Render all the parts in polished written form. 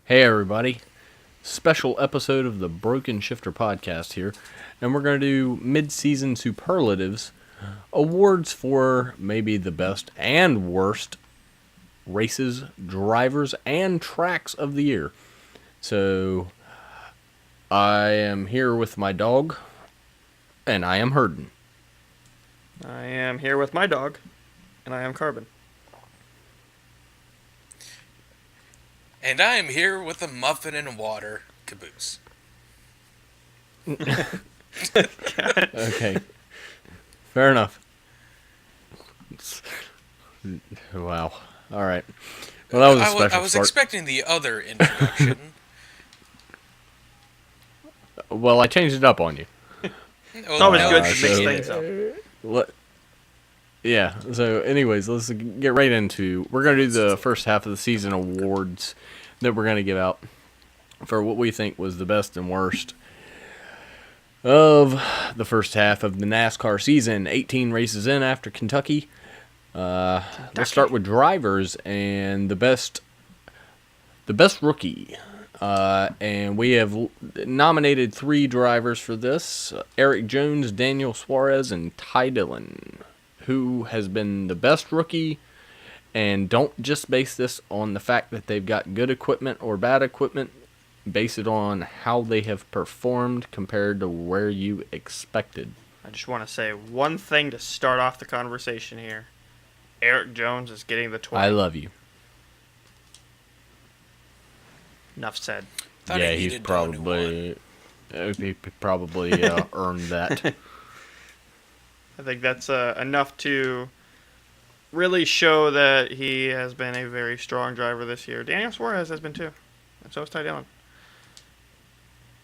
Hey everybody, special episode of the Broken Shifter podcast here, and we're going to do mid-season superlatives, awards for maybe the best and worst races, drivers, and tracks of the year. So, I am here with my dog, and I am Herden. I am here with my dog, and I am Carbon. And I am here with a muffin and water caboose. Okay, fair enough. Wow. All right. Well, that was a special I was start. expecting the other introduction. Well, I changed it up on you. It's always good to so- mix things up. Yeah, so anyways, let's get right into... We're going to do the first half of the season awards that we're going to give out for what we think was the best and worst of the first half of the NASCAR season. 18 races in after Kentucky. Let's start with drivers and the best rookie. And we have nominated 3 drivers for this. Eric Jones, Daniel Suarez, and Ty Dillon. Who has been the best rookie, and don't just base this on the fact that they've got good equipment or bad equipment. Base it on how they have performed compared to where you expected. I just want to say one thing to start off the conversation here. Eric Jones is getting the 20. I love you. Enough said. Thought Yeah, he he's needed to know who won. he probably earned that. I think that's enough to really show that he has been a very strong driver this year. Daniel Suarez has been too, and so has Ty Dillon.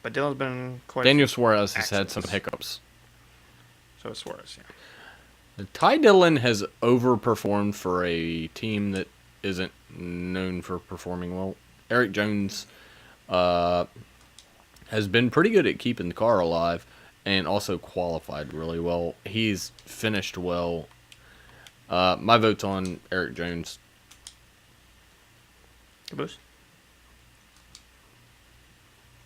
But Dillon's been quite. Daniel Suarez has had some hiccups. So has Suarez, yeah. Ty Dillon has overperformed for a team that isn't known for performing well. Eric Jones has been pretty good at keeping the car alive and also qualified really well. He's finished well. My vote's on Eric Jones. Caboose?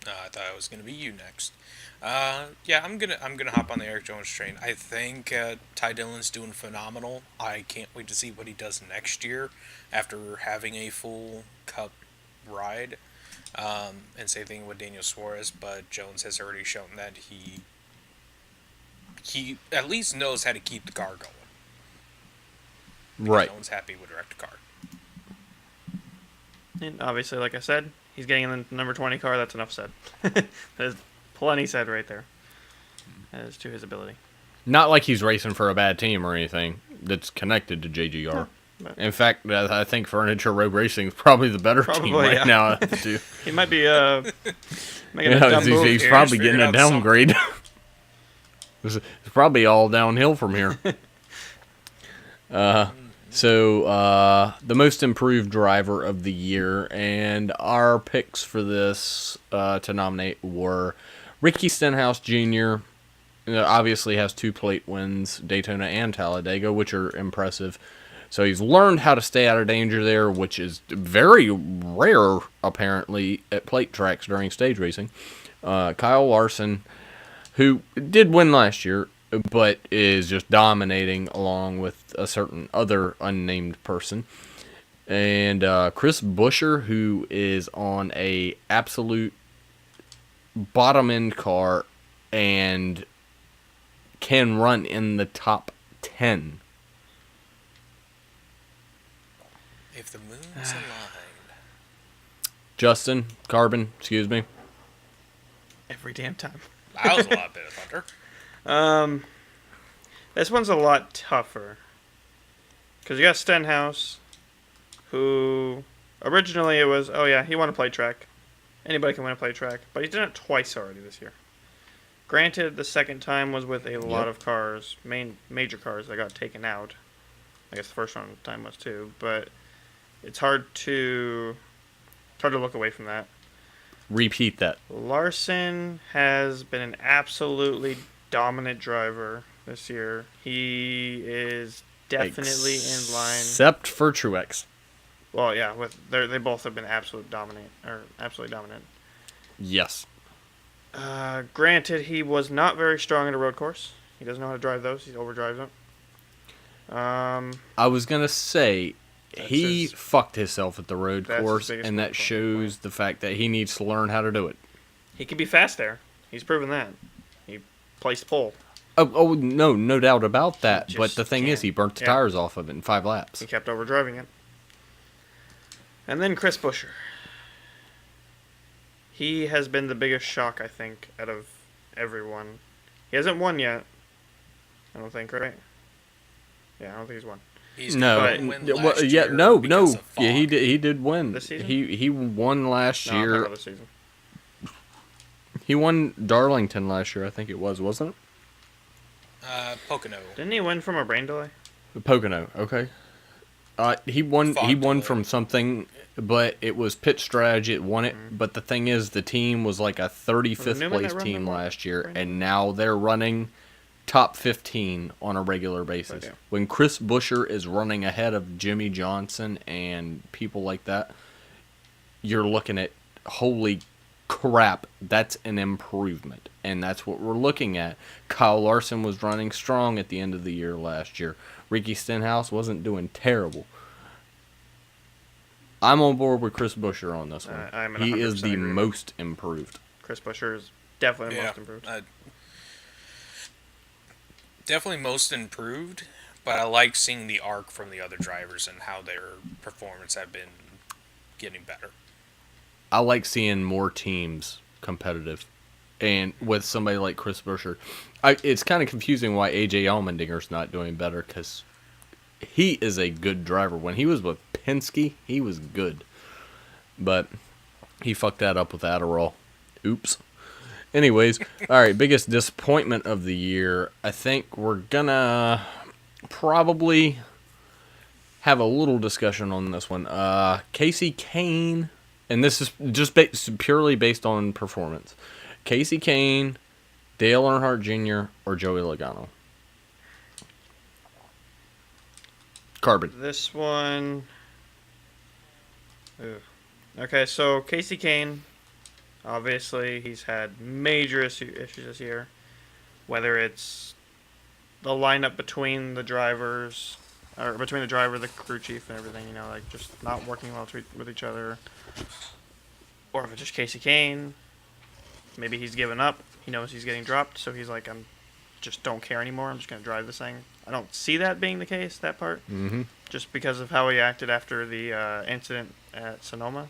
I thought it was gonna be you next. Yeah, I'm gonna hop on the Eric Jones train. I think Ty Dillon's doing phenomenal. I can't wait to see what he does next year after having a full Cup ride. And same thing with Daniel Suarez, but Jones has already shown that he at least knows how to keep the car going. Right. No one's happy with wrecked car. And obviously, like I said, he's getting in the number 20 car. That's enough said. There's plenty said right there. As to his ability. Not like he's racing for a bad team or anything that's connected to JGR. No, In fact, I think Furniture Road Racing is probably the better team Probably, right yeah. now. Of the two. He might be making a Yeah, dumb move he's here. probably Just getting a figured out downgrade. It's probably all downhill from here. So, the most improved driver of the year, and our picks for this to nominate were Ricky Stenhouse Jr., obviously has 2 plate wins, Daytona and Talladega, which are impressive. So he's learned how to stay out of danger there, which is very rare, apparently, at plate tracks during stage racing. Kyle Larson, who did win last year, but is just dominating along with a certain other unnamed person. And Chris Buescher, who is on a absolute bottom-end car and can run in the top 10. If the moon's aligned. Justin, Carbon, excuse me. Every damn time. That was a lot bit of thunder. This one's a lot tougher. Because you got Stenhouse, who originally it was, oh yeah, he won a plate track. Anybody can win a plate track. But he's done it twice already this year. Granted, the second time was with a lot of cars, major cars that got taken out. I guess the first one time was too, but it's hard to look away from that. Repeat that. Larson has been an absolutely dominant driver this year. He is definitely in line. Except for Truex. Well, yeah, they both have been absolutely dominant. Yes. Granted, he was not very strong at a road course. He doesn't know how to drive those. He overdrives them. I was going to say, he his- fucked himself at the road that's his course, biggest and that complaint. shows the fact that he needs to learn how to do it. He can be fast there. He's proven that. He placed pole. Oh, no, no doubt about that. But just the thing is, can't. he burnt the Yeah. tires off of it in 5 laps. He kept overdriving it. And then Chris Buescher. He has been the biggest shock, I think, out of everyone. He hasn't won yet. I don't think, right? Yeah, I don't think he's won. He's No, gonna win well, last yeah, year no, because no. of Yeah, he fog. did. He did win. This season? He won last No, I'm talking year. about this season. He won Darlington last year, I think it was, wasn't Pocono. Didn't he win from a brain delay? it? Pocono. Okay. He won. Fog He won delay. from something, but it was pit strategy. It won it. But the thing is, the team was like a 35th Newman that place run team that last year, brain and now they're running top 15 on a regular basis. Okay. When Chris Buescher is running ahead of Jimmy Johnson and people like that, you're looking at, holy crap, that's an improvement. And that's what we're looking at. Kyle Larson was running strong at the end of the year last year. Ricky Stenhouse wasn't doing terrible. I'm on board with Chris Buescher on this one. I'm in He is 100% the agreement. most improved. Chris Buescher is definitely the Yeah, most improved. definitely most improved. But I like seeing the arc from the other drivers and how their performance have been getting better. I like seeing more teams competitive. And with somebody like Chris Buescher, it's kind of confusing why AJ Allmendinger's not doing better, because he is a good driver. When he was with Penske, he was good. But he fucked that up with Adderall. Oops. Anyways, all right, biggest disappointment of the year. I think we're gonna probably have a little discussion on this one. Casey Kane, and this is just purely based on performance. Casey Kane, Dale Earnhardt Jr., or Joey Logano. Carbon. This one. Ugh. Okay, so Casey Kane, obviously he's had major issues this year. Whether it's the lineup between the drivers, or between the driver, the crew chief, and everything, like just not working well with each other. Or if it's just Casey Kane, maybe he's given up. He knows he's getting dropped, so he's like, I'm just don't care anymore. I'm just going to drive this thing. I don't see that being the case, that part. Mm-hmm. Just because of how he acted after the incident at Sonoma.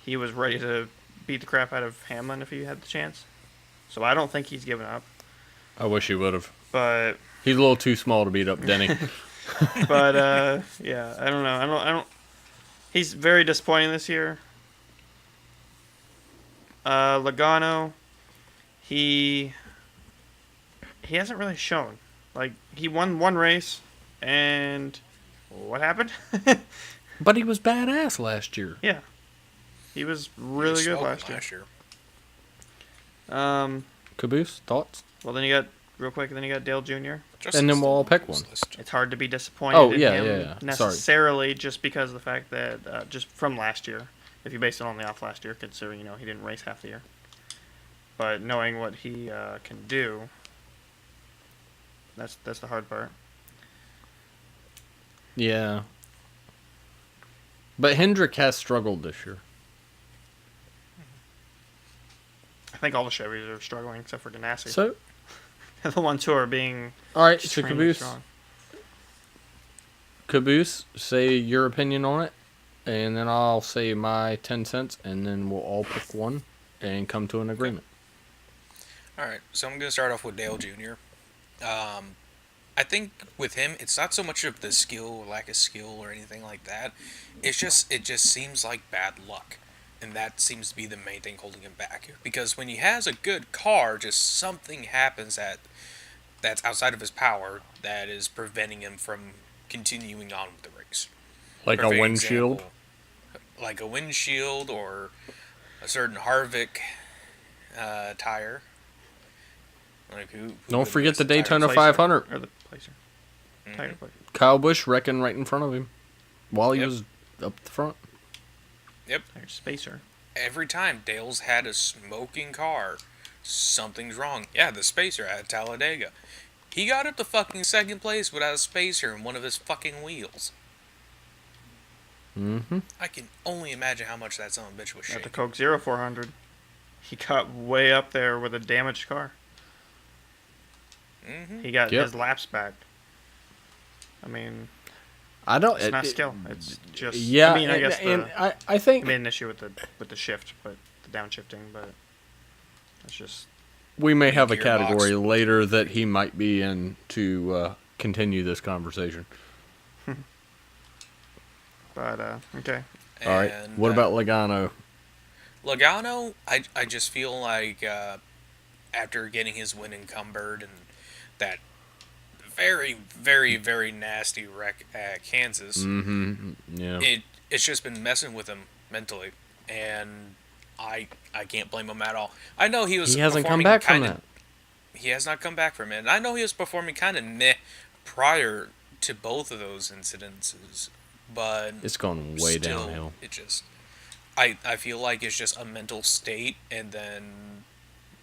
He was ready to beat the crap out of Hamlin if he had the chance. So I don't think he's given up. I wish he would have. But He's a little too small to beat up Denny. yeah, I don't know. I don't. He's very disappointing this year. Logano, he hasn't really shown. Like, he won one race, and what happened? But he was badass last year. Yeah, he was really good Smoking last year. Caboose, thoughts? Well, then you got real quick. Then you got Dale Jr. And then we'll all pick one. It's hard to be disappointed Oh, in yeah, him yeah. Sorry. necessarily just because of the fact that just from last year, if you base it on the off last year, considering he didn't race half the year, but knowing what he can do, that's the hard part. Yeah. But Hendrick has struggled this year. I think all the Chevys are struggling except for Ganassi. So, They're the ones who are being all right, so extremely Caboose, strong. Caboose, say your opinion on it, and then I'll say my 10 cents, and then we'll all pick one and come to an agreement. All right, so I'm going to start off with Dale Jr. I think with him, it's not so much of the skill or lack of skill or anything like that. It just seems like bad luck, and that seems to be the main thing holding him back. Because when he has a good car, just something happens that's outside of his power that is preventing him from continuing on with the race. Like a Perfect windshield? example, like a windshield or a certain Harvick tire. Like who Don't would forget lose the tire? Daytona Placer. 500. Or the placer. Mhm. Tire placer. Kyle Busch wrecking right in front of him while he Yep. was up the front. Yep. There's Spacer. Every time Dale's had a smoking car, something's wrong. Yeah, the Spacer at Talladega. He got up to fucking second place without a spacer in one of his fucking wheels. Mm-hmm. I can only imagine how much that son of a bitch was At the shaking. Coke Zero 400, he got way up there with a damaged car. Mm-hmm. He got Yep. his laps back. I mean, I don't. it's not skill. It's just. Yeah, I mean, I guess I think made an issue with the shift, but the downshifting, but it's just. we may have a Gearbox. category later that he might be in to continue this conversation. But okay. All right. What about Logano? Logano? I just feel like after getting his win in Cumberd and that very, very, very nasty wreck at Kansas, Mm-hmm. Yeah. it's just been messing with him mentally, and I can't blame him at all. I know he was. He hasn't come performing back from kinda, that. He has not come back from it. And I know he was performing kind of meh prior to both of those incidences, but It's gone way still, downhill. It just, I feel like it's just a mental state, and then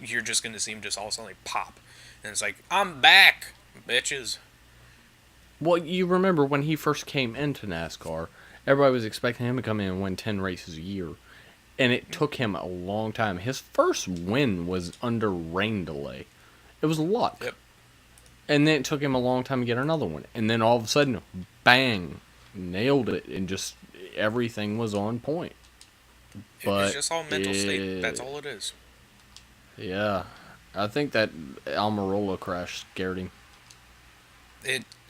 you're just gonna see him just all of a sudden pop, and it's like, I'm back, bitches. Well, you remember when he first came into NASCAR, everybody was expecting him to come in and win 10 races a year. And it took him a long time. His first win was under rain delay. It was luck. Yep. And then it took him a long time to get another one. And then all of a sudden, bang, nailed it. And just everything was on point. But It's just all mental state. That's all it is. Yeah. I think that Almirola crash scared him.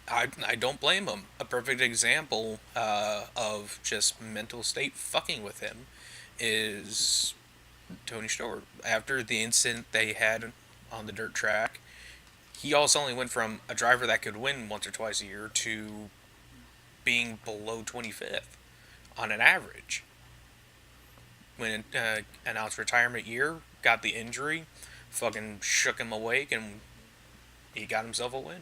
I don't blame him. A perfect example of just mental state fucking with him is Tony Stewart. After the incident they had on the dirt track, he also only went from a driver that could win once or twice a year to being below 25th on an average. When announced retirement year, got the injury, fucking shook him awake, and he got himself a win.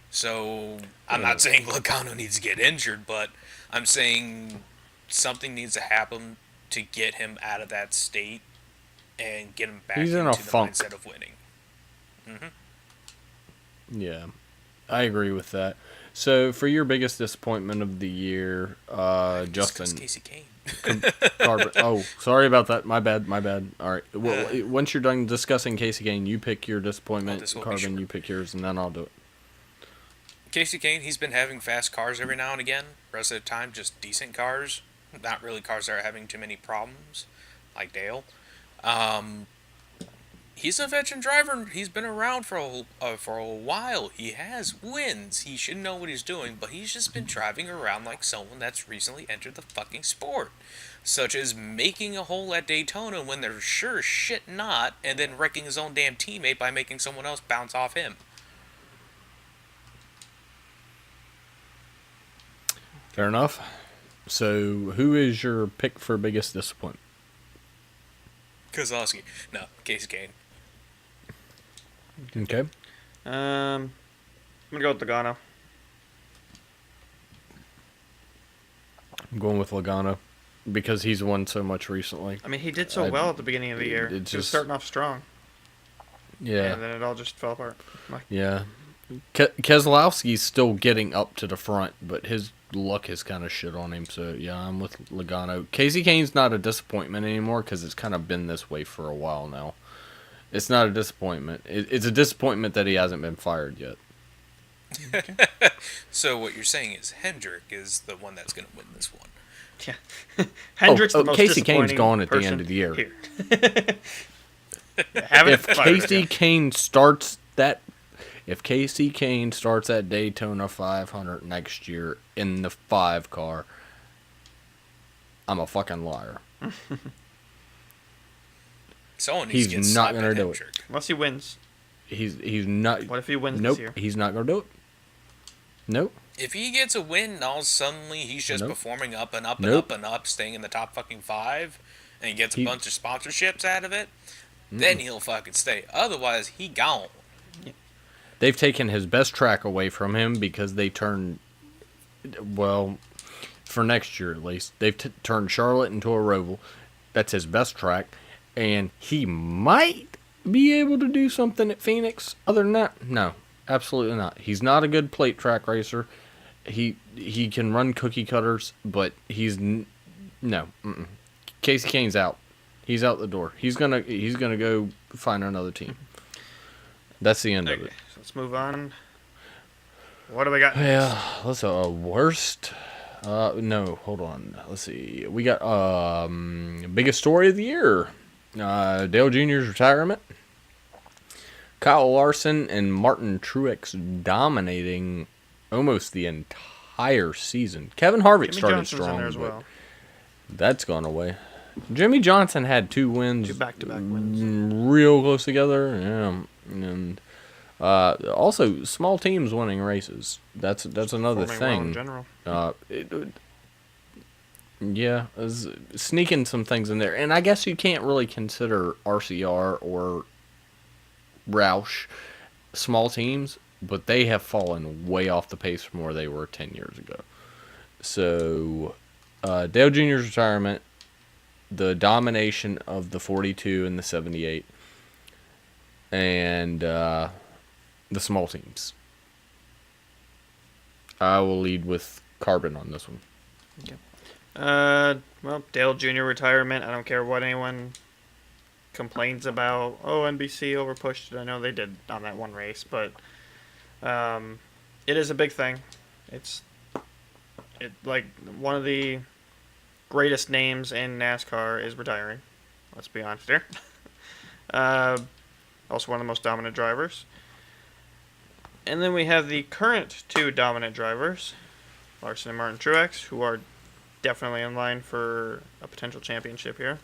So, I'm not saying Logano needs to get injured, but I'm saying something needs to happen to get him out of that state and get him back He's in into a the funk. mindset of winning. Yeah. I agree with that. So, for your biggest disappointment of the year, Justin. Casey Kane. Carbon. Oh, sorry about that. My bad. All right. Well, once you're done discussing Casey Kane, you pick your disappointment. this will be Carbon, short. you pick yours, and then I'll do it. Casey Kane, he's been having fast cars every now and again. Rest of the time, just decent cars. Not really cars that are having too many problems, like Dale. He's a veteran driver. He's been around for a while. He has wins. He should know what he's doing, but he's just been driving around like someone that's recently entered the fucking sport. Such as making a hole at Daytona when they're sure as shit not, and then wrecking his own damn teammate by making someone else bounce off him. Fair enough. So, who is your pick for biggest disappointment? Kozlowski. No, Casey Kane. Okay. I'm gonna go with Logano. I'm going with Logano because he's won so much recently. I mean, he did so well at the beginning of the year. He it's was just- starting off strong, Yeah. and then it all just fell apart. Yeah. Keselowski's still getting up to the front, but his luck has kind of shit on him. So, yeah, I'm with Logano. Casey Kane's not a disappointment anymore because it's kind of been this way for a while now. It's not a disappointment. It's a disappointment that he hasn't been fired yet. So what you're saying is Hendrick is the one that's going to win this one. Yeah, Hendrick's the most Casey Kane's disappointing gone at the person end of the year. here. Having If Casey Kane starts that, if Casey Kane starts at Daytona 500 next year in the 5 car, I'm a fucking liar. Someone needs He's to get not slapped gonna at do it. Hendrick. unless he wins. He's not. What if he wins Nope, this year? he's not gonna do it. Nope. If he gets a win, now suddenly he's just Nope. performing up and up and Nope. up and up, staying in the top fucking 5, and he gets a He- bunch of sponsorships out of it, then he'll fucking stay. Otherwise, he gone. They've taken his best track away from him because they turned. Well, for next year at least. They've turned Charlotte into a roval. That's his best track, and he might be able to do something at Phoenix. Other than that, no, absolutely not. He's not a good plate track racer. He can run cookie cutters, but he's no. Mm-mm. Casey Kane's out. He's out the door. He's gonna go find another team. That's the end of Okay, it. so let's move on. What do we got? Yeah, let's worst. No, hold on. Let's see. We got biggest story of the year. Dale Jr.'s retirement. Kyle Larson and Martin Truex dominating almost the entire season. Kevin Harvick Jimmy started Johnson's strong, in there as but well. that's gone away. Jimmy Johnson had 2 wins, 2 back-to-back wins. real close together. Yeah, and also small teams winning races. That's another Performing well thing. in general. Yeah, sneaking some things in there, and I guess you can't really consider RCR or Roush small teams, but they have fallen way off the pace from where they were 10 years ago. So, Dale Jr.'s retirement, the domination of the 42 and the 78, and the small teams. I will lead with Carbon on this one. Well, Dale Jr. retirement. I don't care what anyone complains about. Oh, NBC overpushed it. I know they did on that one race, but it is a big thing. It's like one of the greatest names in NASCAR is retiring. Let's be honest here. Also one of the most dominant drivers. And then we have the current 2 dominant drivers, Larson and Martin Truex, who are definitely in line for a potential championship here.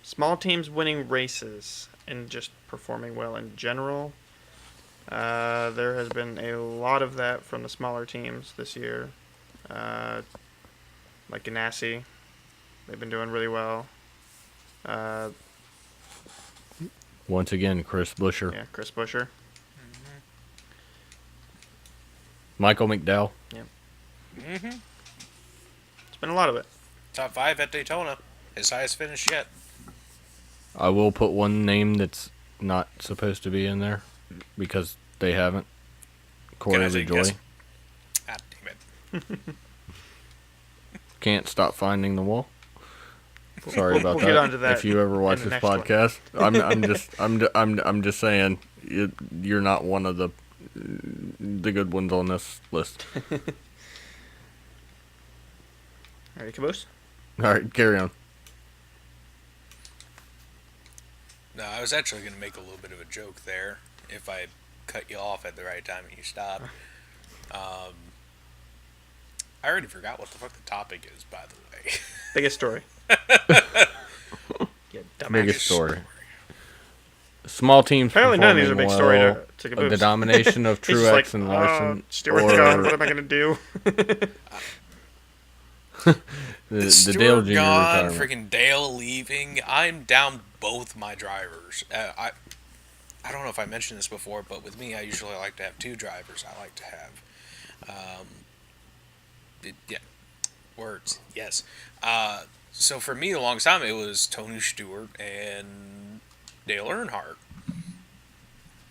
Small teams winning races and just performing well in general. There has been a lot of that from the smaller teams this year. Like Ganassi, they've been doing really well. Once again, Chris Buescher. Yeah, Chris Buescher. Michael McDowell. Mm-hmm. It's been a lot of it. Top 5 at Daytona. His highest finish yet. I will put one name that's not supposed to be in there because they haven't. Corey Can I say LaJoy. guess? God damn it. Can't stop finding the wall. Sorry about We'll that. get onto that if you ever watch in the this next one. podcast, I'm just saying you're not one of the good ones on this list. Alright, Caboose? All right, carry on. No, I was actually going to make a little bit of a joke there if I cut you off at the right time and you stopped. I already forgot what the fuck the topic is, by the way. Biggest story. Yeah, dumbass. Biggest story. Small teams. Apparently none of these are big story well, to Caboose. The domination of He's just Truex like, and Larson. Stewart's gone. What am I going to do? the Stewart Dale Jr. gone, retirement. freaking Dale leaving. I'm down both my drivers. I don't know if I mentioned this before, but with me, I usually like to have 2 drivers. I like to have, words. Yes. So for me, a long time, it was Tony Stewart and Dale Earnhardt.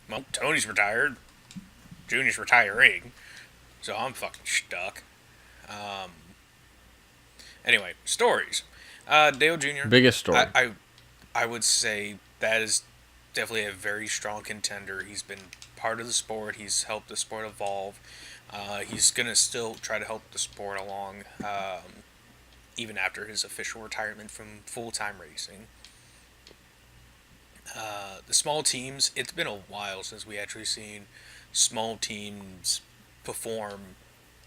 Well, Tony's retired. Junior's retiring. So I'm fucking stuck. Anyway, stories. Dale Jr. Biggest story. I would say that is definitely a very strong contender. He's been part of the sport. He's helped the sport evolve. He's going to still try to help the sport along even after his official retirement from full-time racing. The small teams, it's been a while since we actually seen small teams perform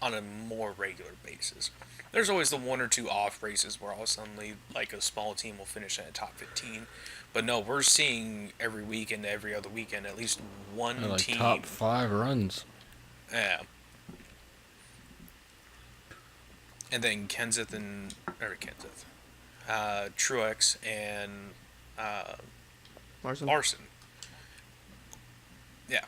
on a more regular basis. There's always the 1 or 2 off races where all suddenly, like, a small team will finish in a top 15. But no, we're seeing every weekend, every other weekend, at least one like team. top 5 runs. Yeah. And then Truex and Larson. Yeah.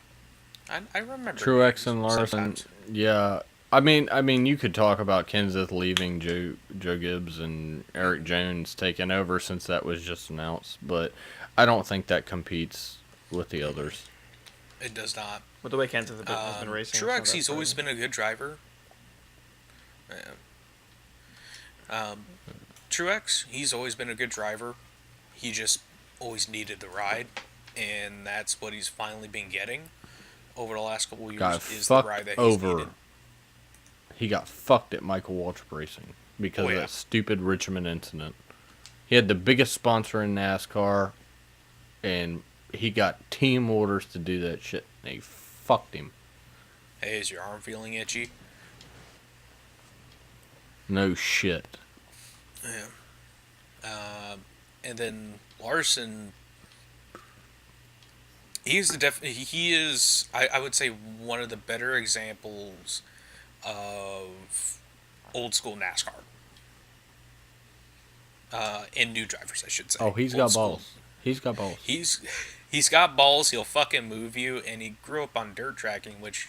I remember. Truex and Larson. sometimes. Yeah. I mean, you could talk about Kenseth leaving, Joe Gibbs and Eric Jones taking over since that was just announced, but I don't think that competes with the others. It does not. With the way Kansas has been racing. it's not Truex, that he's always surprising. been a good driver. Um, Truex, he's always been a good driver. He just always needed the ride, and that's what he's finally been getting over the last couple of years. Got Is the ride fucked that he's over. needed. He got fucked at Michael Waltrip Racing because Oh, of yeah. that stupid Richmond incident. He had the biggest sponsor in NASCAR, and he got team orders to do that shit. And they fucked him. Hey, is your arm feeling itchy? No shit. Yeah. And then Larson, he is I would say one of the better examples of old school NASCAR. And new drivers, I should say. Oh, he's Old got school. balls. He's got balls. He's got balls. He'll fucking move you, and he grew up on dirt tracking, which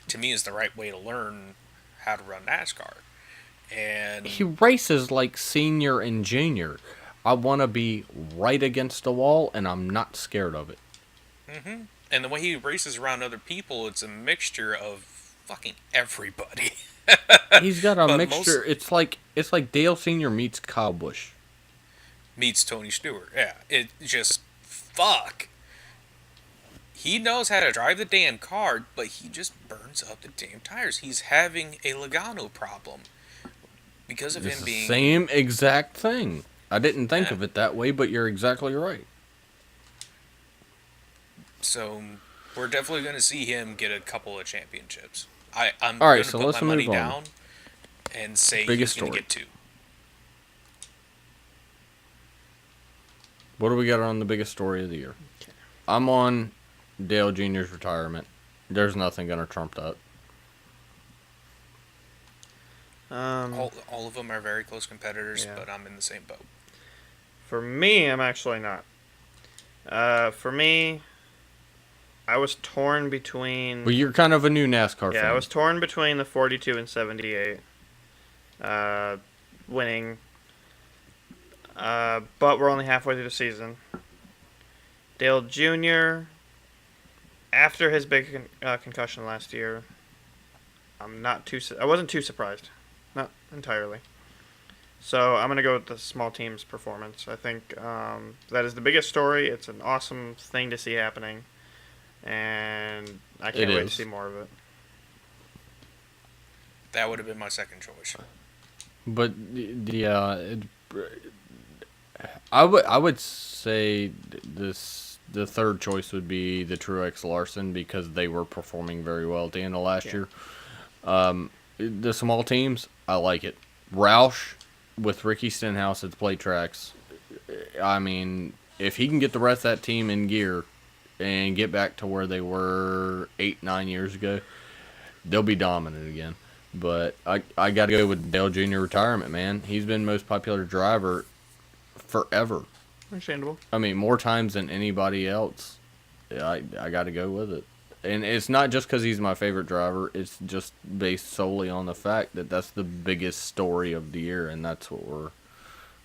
to me is the right way to learn how to run NASCAR. And He races like senior and junior. I want to be right against the wall, and I'm not scared of it. and the way he races around other people, it's a mixture of fucking everybody. He's got a But mixture. It's like Dale Senior meets Kyle Busch. Meets Tony Stewart. Yeah, it just fuck. He knows how to drive the damn car, but he just burns up the damn tires. He's having a Logano problem because of It's him the being same exact thing. I didn't think Yeah. of it that way, but you're exactly right. So we're definitely going to see him get a couple of championships. I'm All right, going to so put let's my money move on. down and say Biggest he's going to story. get two. What do we got on the biggest story of the year? I'm on Dale Jr.'s retirement. There's nothing going to trump that. All of them are very close competitors, Yeah. but I'm in the same boat. For me, I'm actually not. For me, I was torn between. Well, you're kind of a new NASCAR Yeah, fan. I was torn between the 42 and 78 winning. But we're only halfway through the season. Dale Jr., after his big concussion last year, I wasn't too surprised. Not entirely. So I'm going to go with the small team's performance. I think that is the biggest story. It's an awesome thing to see happening. And I can't It wait is. to see more of it. That would have been my second choice. But yeah, I would say the third choice would be the Truex Larson because they were performing very well at the end of last year. The small teams, I like it. Roush with Ricky Stenhouse at the plate tracks. I mean, if he can get the rest of that team in gear and get back to where they were 8-9 years ago, they'll be dominant again. But I got to go with Dale Jr. retirement, man. He's been most popular driver forever. Understandable. I mean, more times than anybody else. I got to go with it. And it's not just because he's my favorite driver. It's just based solely on the fact that that's the biggest story of the year, and that's what we're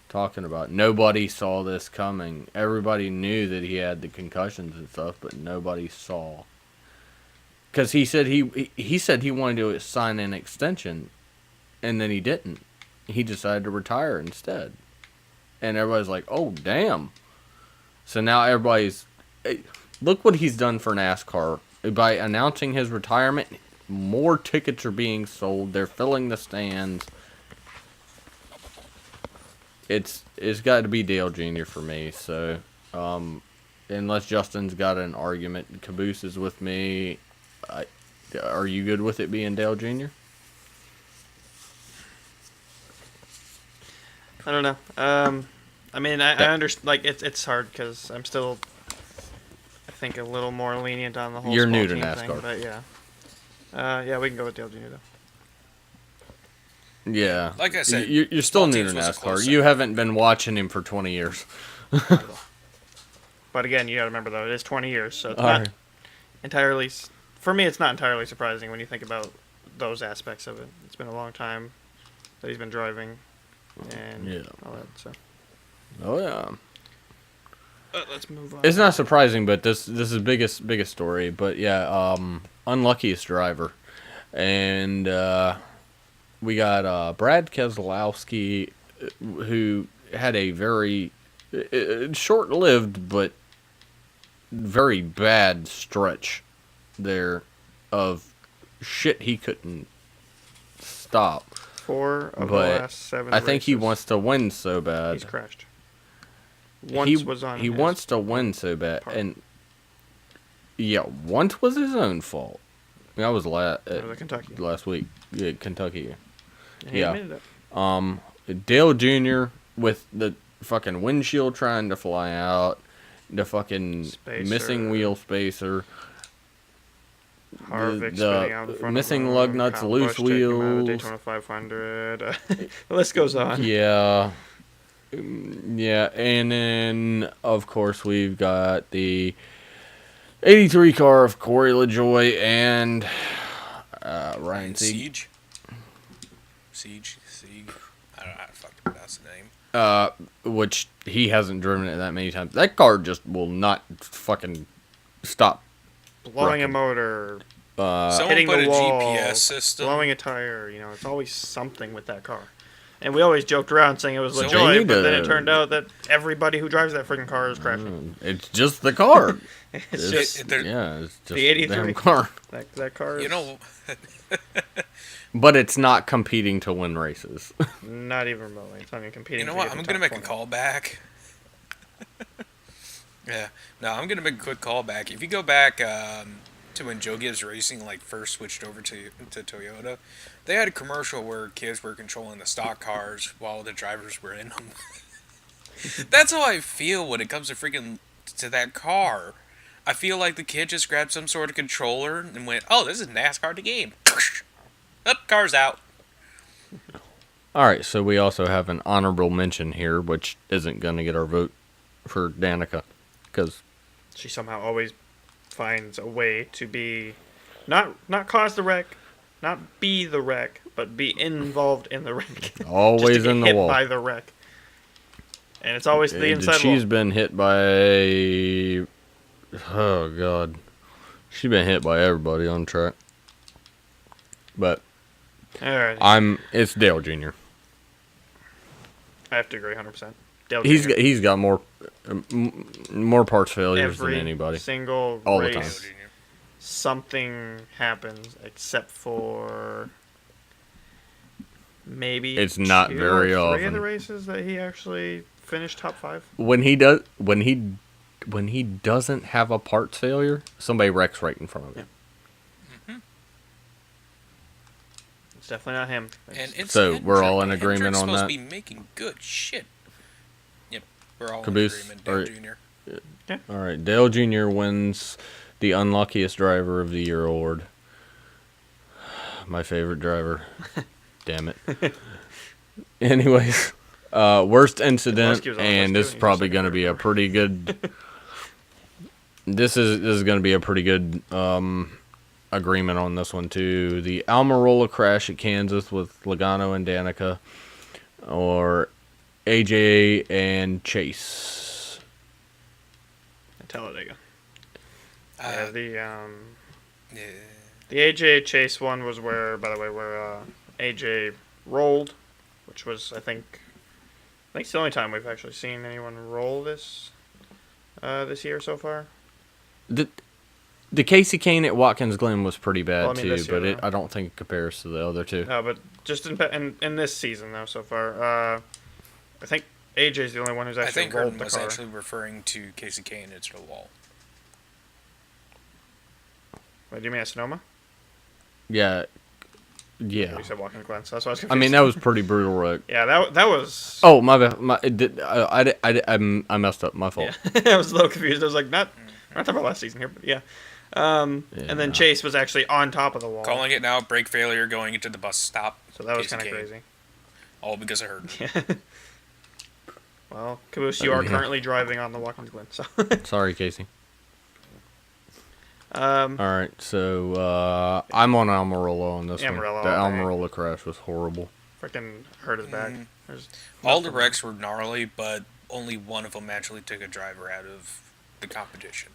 talking about. Nobody saw this coming. Everybody knew that he had the concussions and stuff, but nobody saw. Because he said he said he wanted to sign an extension, and then he didn't. He decided to retire instead. And everybody's like, oh, damn. So now everybody's... Look what he's done for NASCAR. By announcing his retirement, more tickets are being sold. They're filling the stands. It's got to be Dale Jr. for me. So, unless Justin's got an argument, Caboose is with me. Are you good with it being Dale Jr.? I don't know. I mean, I understand. Like, it's hard because I'm still, I think, a little more lenient on the whole. You're small new to team NASCAR. thing, but yeah. Yeah, we can go with Dale Jr. though. Yeah. Like I said, you're still small new to teams was a NASCAR. close You second. haven't been watching him for 20 years. But again, you got to remember though, it is 20 years, so it's All not right. entirely. For me, it's not entirely surprising when you think about those aspects of it. It's been a long time that he's been driving, and Yeah. all that. So Oh yeah. let's move on. It's not surprising, but this is biggest story. But yeah, unluckiest driver, and we got Brad Keselowski, who had a very short-lived but very bad stretch there of shit he couldn't stop. 4 of the But last 7 I think he races, wants to win so bad. He's crashed. He Was on. he his wants to win so bad, part. and yeah, once was his own fault. That was It was Kentucky. last week. Yeah, Kentucky. And he Yeah. admitted it. Dale Jr. with the fucking windshield trying to fly out, the fucking Spacer. missing wheel spacer, Harvick the spinning out in front missing of him, lug nuts, Kyle loose Busch taking him out of wheels. Daytona 500. The list goes on. Yeah. Yeah, and then, of course, we've got the 83 car of Corey LaJoy and Ryan Sieg. Siege. I don't know how to fucking pronounce the name. Which he hasn't driven it that many times. That car just will not fucking stop. Blowing a Wrecking. motor, Someone hitting put the a wall, GPS system. blowing a tire. It's always something with that car. And we always joked around saying it was So LaJoy, they need but then to- it turned out that everybody who drives that freaking car is crashing. It's just the car. It's just It's just the 83. damn car. that car is You know, But it's not competing to win races. not even remotely. It's not even competing. you know to what? get I'm the gonna top make a 20. call back. Yeah, no, I'm gonna make a quick call back. If you go back to when Joe Gibbs Racing first switched over to Toyota, they had a commercial where kids were controlling the stock cars while the drivers were in them. That's how I feel when it comes to freaking to that car. I feel like the kid just grabbed some sort of controller and went, "Oh, this is NASCAR the game." Up, car's out. All right, so we also have an honorable mention here, which isn't going to get our vote for Danica, because She somehow always finds a way to be not cause the wreck, not be the wreck, but be involved in the wreck. always Just to get in the hit wall. by the wreck. And it's always the inside She's wall. been hit by. Oh God, she's been hit by everybody on track. But Alright. It's Dale Jr. I have to agree 100%. Dale Jr. He's got more parts failures Every than anybody. single All the race, time. something happens except for maybe It's not 2 very or 3 often. of the races that he actually finished top 5. When he doesn't have a parts failure, somebody wrecks right in front of him. It's definitely not him. And it's So, we're all in Hendrick's agreement on supposed that? to be making good shit. Yep, we're all Caboose, in agreement. Dale or- Jr. All right, Dale Jr. wins the unluckiest driver of the year award. My favorite driver. Damn it. Anyways, worst incident, Keselowski was on the and list, this too, is and probably he's going to be a pretty good. This is going to be a pretty good agreement on this one too. The Almirola crash at Kansas with Logano and Danica, or AJ and Chase. Talladega. Uh, Yeah, yeah. the AJ Chase one was where AJ rolled, which was I think it's the only time we've actually seen anyone roll this year so far. The Casey Kane at Watkins Glen was pretty bad Well, I mean, too, this year, but though. I don't think it compares to the other two. No, but just in this season though so far, I think AJ's the only one who's I actually think rolled Gordon the was car. actually referring to Casey Kane into the wall. Wait, do you mean at Sonoma? Yeah. You said Watkins Glen, so that's why I was I confused. mean, that was pretty brutal wreck. yeah, that was. Oh, my bad. I messed up. My fault. Yeah. I was a little confused. I was like, not talking about last season here, but yeah. And Yeah. then Chase was actually on top of the wall. Calling it now, brake failure going into the bus stop. So that was Casey kind of Kane. crazy. All because of her. Yeah. Well, Caboose, you are Yeah. currently driving on the Watkins Glen, so. Sorry, Casey. Um, All right, so I'm on Almirola on this Amarillo one. The all day. Almirola crash was horrible. freaking hurt his back. There's All the nothing- wrecks were gnarly, but only one of them actually took a driver out of the competition.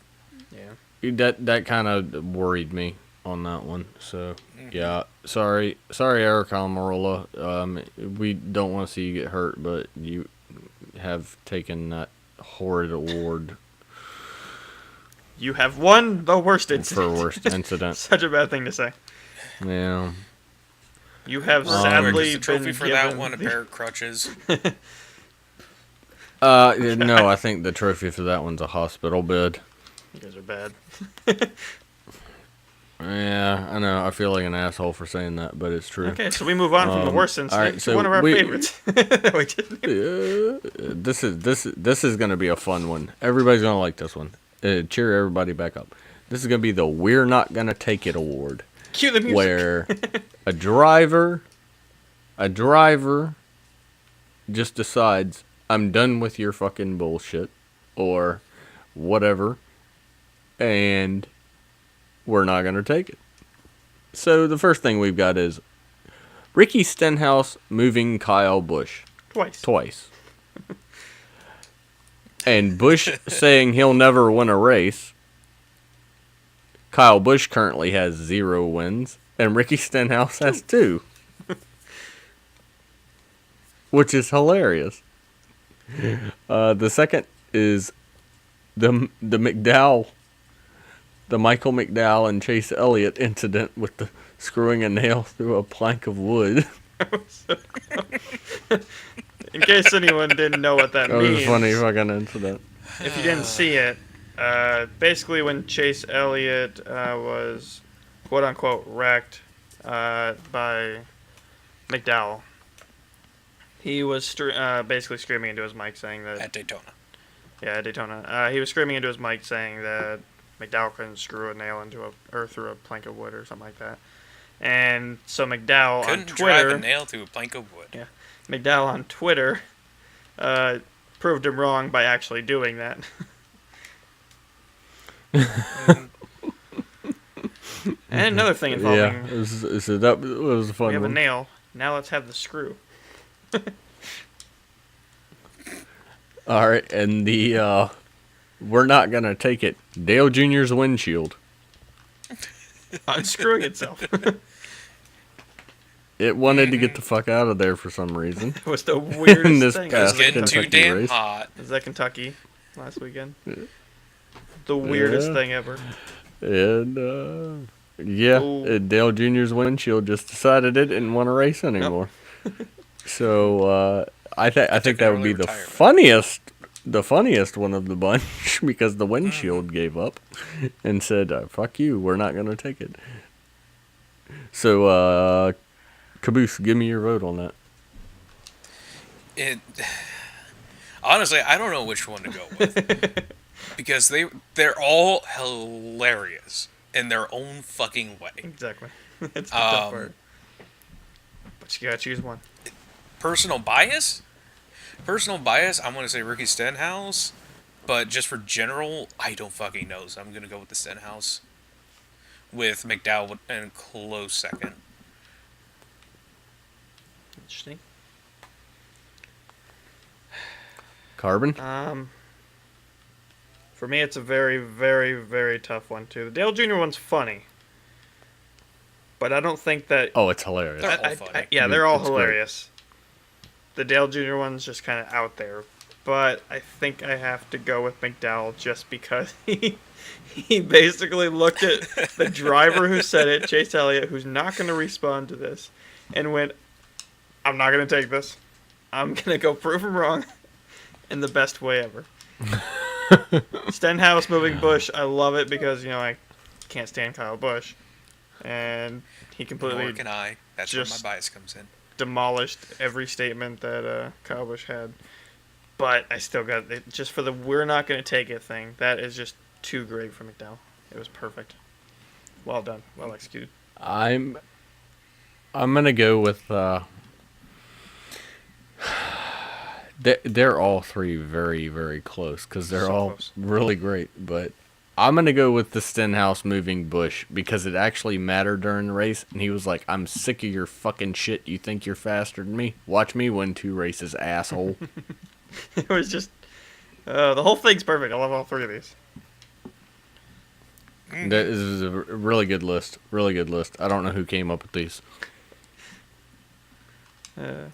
Yeah. That kind of worried me on that one. So yeah, sorry, Eric Almirola. We don't want to see you get hurt, but you have taken that horrid award You have won the worst for incident. worst incident. Such a bad thing to say. Yeah. You have Where sadly is the trophy been for that given one? A the- pair of crutches. No, I think the trophy for that one's a hospital bed. You guys are bad. Yeah, I know. I feel like an asshole for saying that, but it's true. Okay, so we move on from the worst incident alright, to so one of our we- favorites. We didn't- This is gonna be a fun one. Everybody's gonna like this one. Cheer everybody back up. This is gonna be the "We're Not Gonna Take It" award, Cue the music. where a driver just decides, "I'm done with your fucking bullshit," or whatever, and we're not gonna take it. So the first thing we've got is Ricky Stenhouse moving Kyle Busch twice. And Busch saying he'll never win a race. Kyle Busch currently has 0 wins, and Ricky Stenhouse has 2. Which is hilarious. The second is the McDowell, the Michael McDowell and Chase Elliott incident with the screwing a nail through a plank of wood. In case anyone didn't know what that That was means, a funny fucking incident. if you didn't see it, basically when Chase Elliott was quote unquote wrecked by McDowell, he was basically screaming into his mic saying that At Daytona. at Daytona, he was screaming into his mic saying that McDowell couldn't screw a nail or through a plank of wood or something like that. And so McDowell on Couldn't drive Twitter, a nail through a plank of wood. Yeah. McDowell on Twitter proved him wrong by actually doing that. And another thing involving Yeah, it was a fun we have a one. nail. Now let's have the screw. All right, and the we're not gonna take it. Dale Jr.'s windshield. Unscrewing itself. It wanted to get the fuck out of there for some reason. It was the weirdest In this thing. It was past getting too Kentucky damn race. hot. Was that Kentucky last weekend? The weirdest Yeah. thing ever. And Ooh. Dale Jr.'s windshield just decided it didn't want to race anymore. So I think that would be early the retirement. funniest one of the bunch because the windshield gave up and said, "Fuck you, we're not gonna take it." So Caboose, give me your vote on that. It honestly, I don't know which one to go with because they're all hilarious in their own fucking way. Exactly. That's the tough Um, part. But you gotta choose one. Personal bias, I'm gonna say Ricky Stenhouse, but just for general, I don't fucking know. So I'm gonna go with the Stenhouse, with McDowell in a close second. Interesting. Carbon. For me, it's a very, very, very tough one too. The Dale Jr. one's funny, but I don't think that. Oh, it's hilarious. They're all funny. Yeah, they're all It's great. hilarious. The Dale Jr. one's just kind of out there, but I think I have to go with McDowell just because he basically looked at the driver who said it, Chase Elliott, who's not going to respond to this, and went, "I'm not going to take this. I'm going to go prove him wrong in the best way ever." Stenhouse moving Busch, I love it because I can't stand Kyle Busch, and he completely Nor can I. That's just- where my bias comes in. demolished every statement that Kyle Busch had. But I still got it just for the "we're not going to take it" thing. That is just too great for McDowell. It was perfect. Well done. Well executed. I'm gonna go with. They're all three very, very close because they're So all close. really great. But I'm gonna go with the Stenhouse moving Bush because it actually mattered during the race, and he was like, "I'm sick of your fucking shit. You think you're faster than me? Watch me win 2 races, asshole." It was just the whole thing's perfect. I love all 3 of these. That is a really good list. Really good list. I don't know who came up with these. If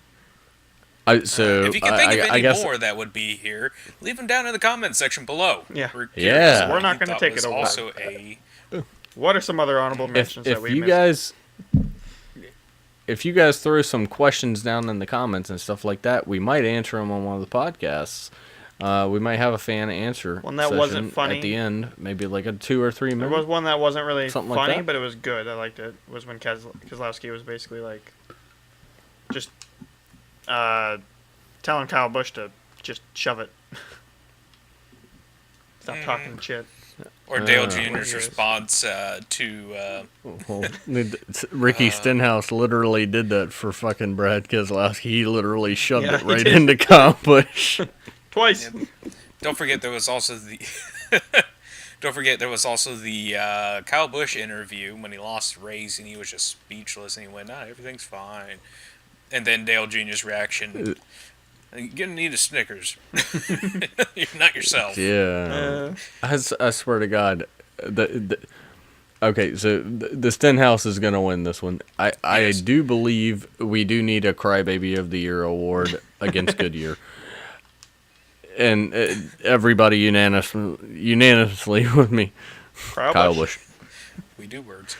you can think of I any guess more that would be here, leave them down in the comments section below. Yeah. We're Yeah. curious We're not what you gonna thought take was it over. Also a What are some other honorable mentions that we missed? If you guys throw some questions down in the comments and stuff like that, we might answer them on one of the podcasts. We might have a fan answer One that session wasn't funny. at the end, maybe like a 2 or 3 There minute. was one that wasn't really Something like funny, that? but it was good. I liked it. Was when Keselowski was basically like, just telling Kyle Busch to just shove it. Stop talking shit. or Dale Yes. Jr.'s response to Well, Ricky Stenhouse literally did that for fucking Brad Keselowski. He literally shoved Yeah, it he right did. into Kyle Busch. Twice. don't forget there was also the Kyle Busch interview when he lost the race and he was just speechless and he went, "Nah, everything's fine." And then Dale Jr.'s reaction, "You're gonna need a Snickers. You're not yourself." Yeah. I swear to God. Okay, so the Stenhouse is going to win this one. I Yes. do believe we do need a Crybaby of the Year award against Goodyear. And everybody unanimously with me. Kyle Busch. We do words.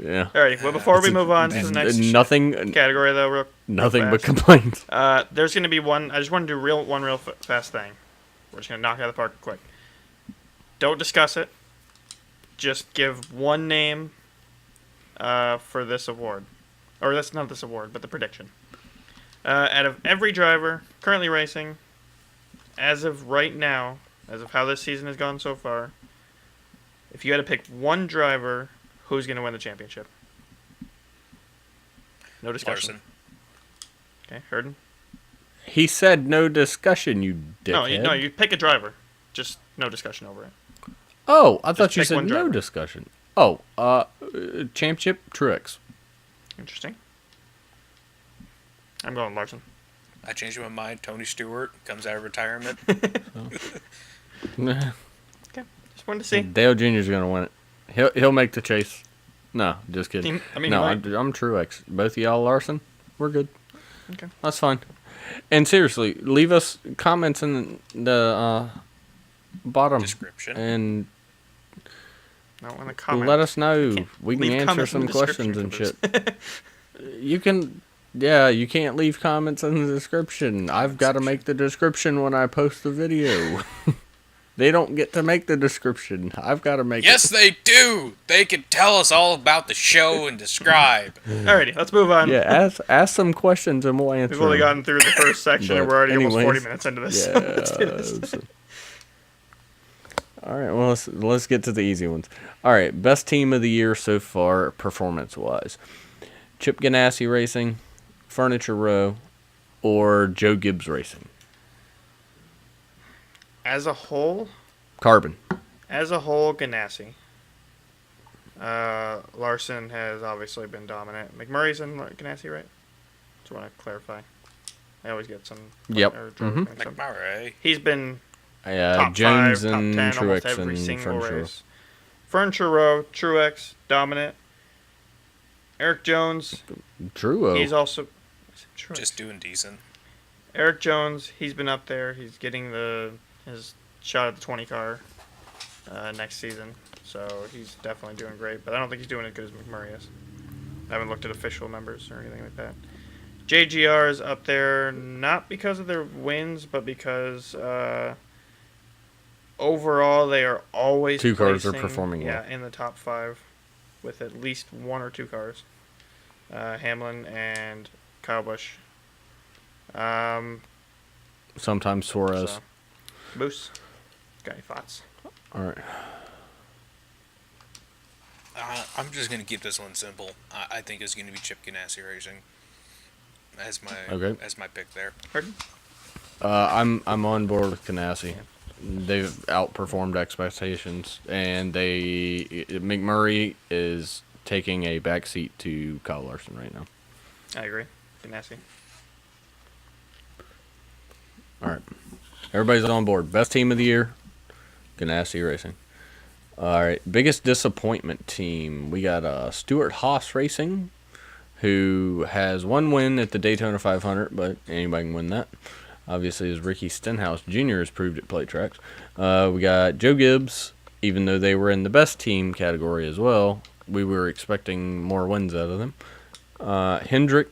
Yeah. Alright, well, before we move on to the next Nothing category, though, real but fast. complaints. There's going to be one. I just want to do one real fast thing. We're just going to knock it out of the park quick. Don't discuss it. Just give one name for this award. Or that's not this award, but the prediction. Out of every driver currently racing, as of right now, as of how this season has gone so far, if you had to pick one driver, who's going to win the championship? No discussion. Larson. Okay, Herden? He said no discussion, you dickhead. No, you pick a driver. Just no discussion over it. Oh, I thought you pick said one no driver. discussion. Oh, championship, Truex. Interesting. I'm going Larson. I changed my mind. Tony Stewart comes out of retirement. Just wanted to see. Dale Jr.'s gonna win it. He'll make the chase. No, just kidding. I mean, no, he I'm might. Truex. Both of y'all Larson. We're good. Okay. That's fine. And seriously, leave us comments in the bottom Description. and No, in the comments. let us know. We can leave answer comments in some the questions and description shit. You can. Yeah, you can't leave comments in the description. I've got to make the description when I post the video. They don't get to make the description. I've got to make Yes, it. they do. They can tell us all about the show and describe. Alrighty, let's move on. Yeah, ask some questions and we'll answer We've only them. gotten through the first section and But we're already almost 40 anyways, minutes into this. Yeah. So let's do this. All right, well, let's get to the easy ones. All right, best team of the year so far, performance-wise. Chip Ganassi Racing, Furniture Row, or Joe Gibbs Racing? As a whole, Carbon. Ganassi. Larson has obviously been dominant. McMurray's in Ganassi, right? Just want to clarify. I always get some. Yep. or drove Mhm. mixed up. McMurray. He's been top Jones 5, top and 10 almost Truex every and single Furniture Row. race. Furniture Row, Truex, dominant. Eric Jones, Truo. he's also. Truex. Just doing decent. Eric Jones, he's been up there. He's getting his shot at the 20 car next season. So he's definitely doing great. But I don't think he's doing as good as McMurray is. I haven't looked at official numbers or anything like that. JGR is up there not because of their wins, but because overall they are always Two cars are placing, performing well. in the top 5 with at least 1 or 2 cars. Hamlin and Kyle Busch. Sometimes Suarez. So, Moose, got any thoughts? All right. I'm just gonna keep this one simple. I think it's gonna be Chip Ganassi Racing as my Okay. as my pick there. Pardon? I'm on board with Ganassi. they've outperformed expectations, and McMurray is taking a backseat to Kyle Larson right now. I agree. Ganassi. All right, everybody's on board. Best team of the year, Ganassi Racing. All right, biggest disappointment team. We got Stuart Haas Racing, who has one win at the Daytona 500, but anybody can win that. Obviously, as Ricky Stenhouse Jr. has proved at plate tracks. We got Joe Gibbs, even though they were in the best team category as well. We were expecting more wins out of them. Hendrick,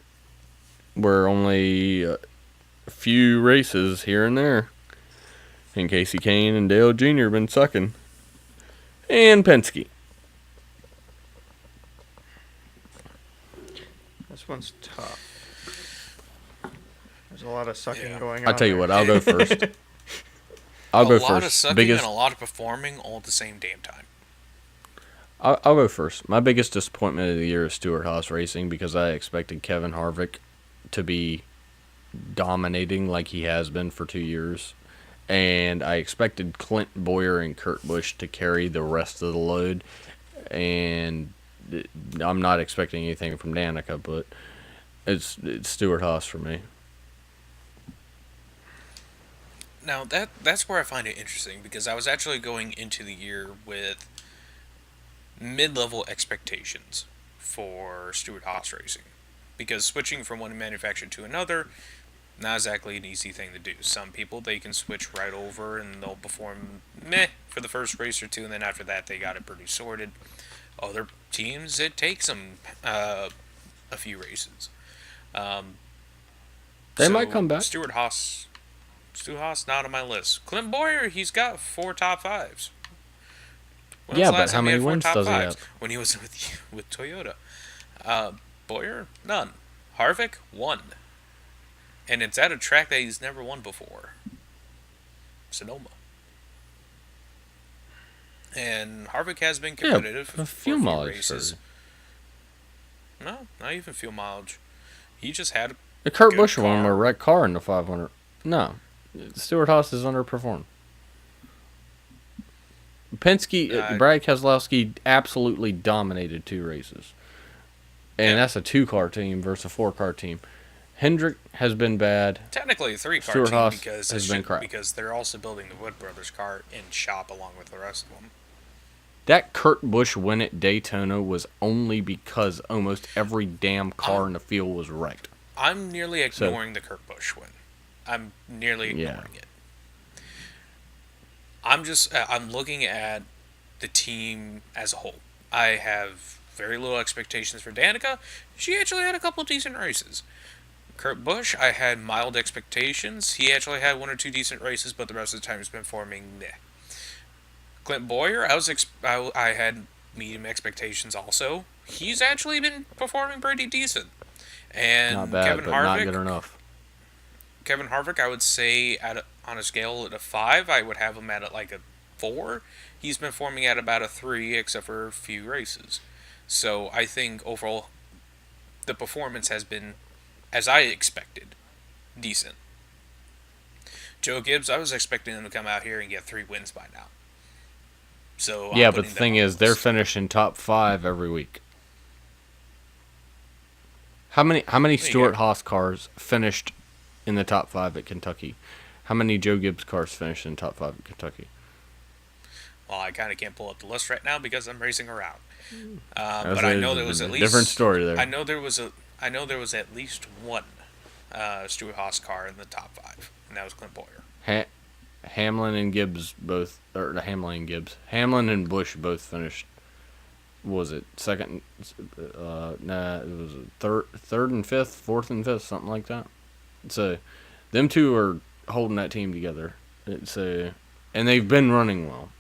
were only a few races here and there. And Casey Kane and Dale Jr. have been sucking. And Penske. This one's tough. There's a lot of sucking going on. I'll tell you there. what, I'll go first. I'll go A lot of first. sucking and a lot of performing all at the same damn time. I'll go first. My biggest disappointment of the year is Stuart Haas Racing because I expected Kevin Harvick to be dominating like he has been for 2 years. And I expected Clint Boyer and Kurt Busch to carry the rest of the load. And I'm not expecting anything from Danica, but it's Stuart Haas for me. Now that's where I find it interesting because I was actually going into the year with mid-level expectations for Stuart Haas Racing because switching from one manufacturer to another, not exactly an easy thing to do. Some people, they can switch right over and they'll perform meh for the first race or two, and then after that they got it pretty sorted. Other teams, it takes them a few races. They might come back. Stuart Haas, not on my list. Clint Boyer, he's got 4 top 5s. When was Yeah, the but last how time he many had 4 wins top does he 5s? have? When he was with Toyota. Boyer, none. Harvick, 1. And it's at a track that he's never won before. Sonoma. And Harvick has been competitive a for few a few mileage races. No, not even fuel mileage. He just had The Kurt good Busch won car. a wrecked car in the 500. No, Stuart Haas is underperformed. Penske, Brad Keselowski absolutely dominated 2 races. And that's a 2-car team versus a 4-car team. Hendrick has been bad. Technically a 3-car Stuart team Haas because has been crap. because they're also building the Wood Brothers car in shop along with the rest of them. That Kurt Busch win at Daytona was only because almost every damn car in the field was wrecked. I'm nearly ignoring the Kurt Busch win. I'm nearly ignoring it. I'm looking at the team as a whole. I have very little expectations for Danica. She actually had a couple of decent races. Kurt Busch, I had mild expectations. He actually had 1 or 2 decent races, but the rest of the time he's been forming meh. Clint Boyer, I had medium expectations also. He's actually been performing pretty decent. And Not bad, Kevin but Harvick, not good enough. Kevin Harvick, I would say on a scale at a 5, I would have him at like a 4. He's been forming at about a 3, except for a few races. So I think overall, the performance has been, as I expected, decent. Joe Gibbs, I was expecting him to come out here and get 3 wins by now. So Yeah, but the thing is, they're finishing top 5 every week. How many Stuart Haas cars finished in the top 5 at Kentucky? How many Joe Gibbs cars finished in top 5 at Kentucky? Well, I kind of can't pull up the list right now because I'm racing around. But I know there was at least different story there. I know there was at least one Stuart Haas car in the top 5, and that was Clint Boyer. Hamlin and Gibbs both, or Hamlin and Busch both finished. Was it second? It was third and fifth, fourth and fifth, something like that. So, them two are holding that team together. And they've been running well.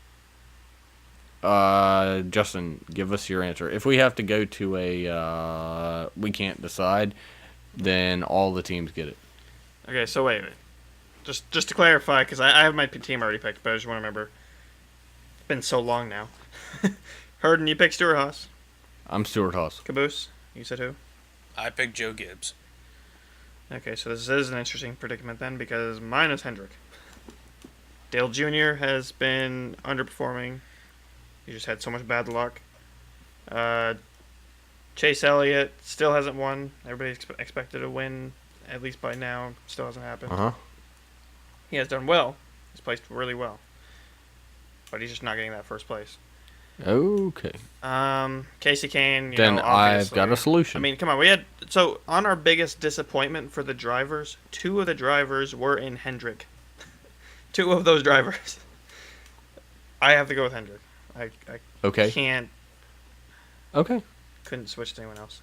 Justin, give us your answer. If we have to go to a we can't decide, then all the teams get it. Okay, so wait a minute. Just to clarify, because I have my team already picked, but I just want to remember. It's been so long now. Herden, you picked Stuart Haas. I'm Stuart Haas. Caboose, you said who? I picked Joe Gibbs. Okay, so this is an interesting predicament then, because mine is Hendrick. Dale Jr. has been underperforming. He just had so much bad luck. Chase Elliott still hasn't won. Everybody expected a win, at least by now. Still hasn't happened. Uh-huh. He has done well. He's placed really well. But he's just not getting that first place. Okay. Casey Kane, Then I've got a obviously. solution. I mean, come on. We had so on our biggest disappointment for the drivers, 2 of the drivers were in Hendrick. 2 of those drivers. I have to go with Hendrick. I Okay. can't. Okay. Couldn't switch to anyone else.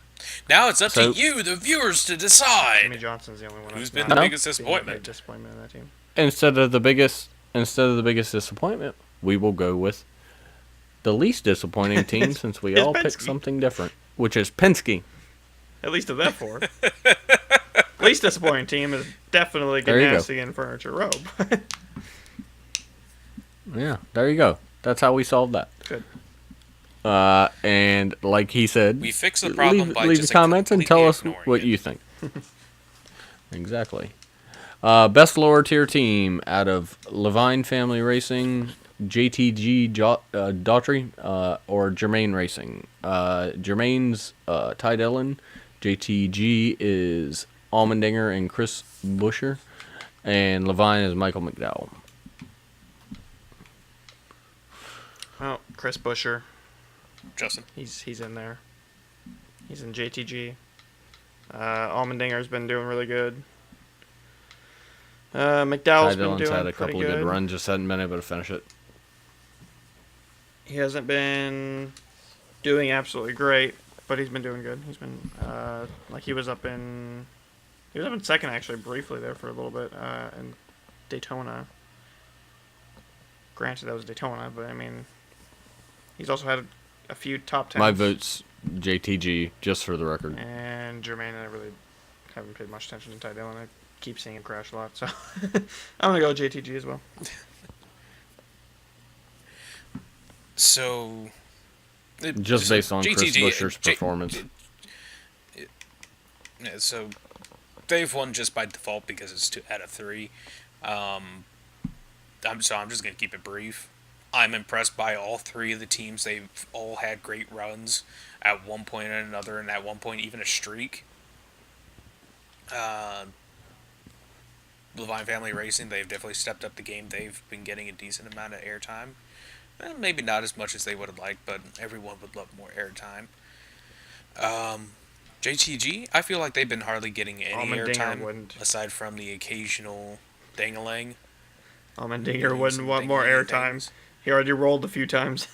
Now it's up So- to you, the viewers, to Jimmy decide. Johnson's the only one. Who's that's been not the No. biggest being a big disappointment? disappointment in that team. Instead of the biggest disappointment, we will go with the least disappointing team since we It's all picked Penske. something different, which is Penske. At least of that 4. Least disappointing team is definitely There you go. Ganassi and Furniture Row. Yeah, there you go. That's how we solved that. Good. And like he said, We fix the problem by leave just the comments and tell us ignoring what it. you think. Exactly. Best lower tier team out of Levine Family Racing, JTG Daughtry, or Germain Racing. Germain's Ty Dillon. JTG is Allmendinger and Chris Buescher. And Levine is Michael McDowell. Well, Chris Buescher, Justin. he's in there. He's in JTG. Allmendinger's been doing really good. Ty McDowell's been Dillon's doing had a pretty couple of good. good runs, just hadn't been able to finish it. He hasn't been doing absolutely great, but he's been doing good. He's been he was up in second actually briefly there for a little bit in Daytona. Granted, that was Daytona, but I mean, he's also had a few top 10s. My vote's JTG, just for the record. And Jermaine, I really haven't paid much attention to Ty Dillon. I keep seeing him crash a lot, so I'm gonna go with JTG as well. So, Just based on Chris JTG Buescher's performance. Yeah, so they've won just by default because it's 2 out of 3. I'm just gonna keep it brief. I'm impressed by all 3 of the teams. They've all had great runs at one point or another, and at one point even a streak. Levine Family Racing, they've definitely stepped up the game. They've been getting a decent amount of airtime. Maybe not as much as they would have liked, but everyone would love more airtime. JTG, I feel like they've been hardly getting any Allmendinger airtime wouldn't. aside from the occasional ding-a-ling. Allmendinger wouldn't want more Ding-a-ling airtime. things. He already rolled a few times.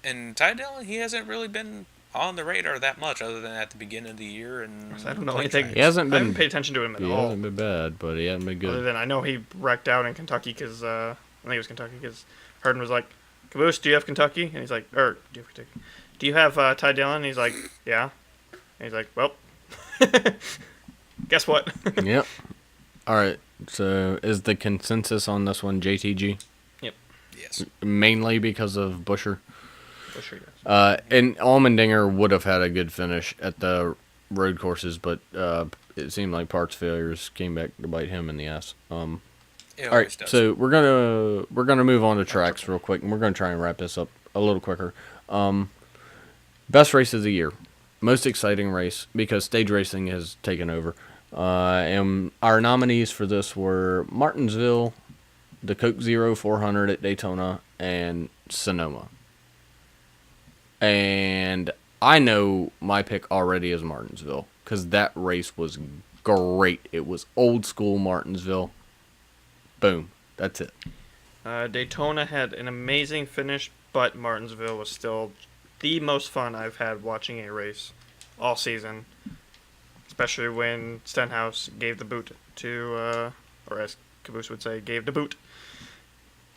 And Ty Dillon, he hasn't really been on the radar that much, other than at the beginning of the year. And I don't know play anything. tracks. He hasn't I haven't been. paid attention to him at He all. hasn't been bad, but he hasn't been Other good. than I know he wrecked out in Kentucky because I think it was Kentucky because Hurden was like, "Caboose, do you have Kentucky?" And he's like, do you have Kentucky? Do you have Ty Dillon? And he's like, "Yeah." And he's like, "Well, guess what?" Yep. All right. So is the consensus on this one JTG? Yes. Mainly because of Buescher. For sure, yes. And Allmendinger would have had a good finish at the road courses, but it seemed like parts failures came back to bite him in the ass. It All always right, does. so we're gonna move on to tracks real quick, and we're gonna try and wrap this up a little quicker. Best race of the year, most exciting race because stage racing has taken over. And our nominees for this were Martinsville, the Coke Zero 400 at Daytona, and Sonoma. And I know my pick already is Martinsville because that race was great. It was old school Martinsville. Boom. That's it. Daytona had an amazing finish, but Martinsville was still the most fun I've had watching a race all season. Especially when Stenhouse gave the boot to, or as Caboose would say, gave the boot.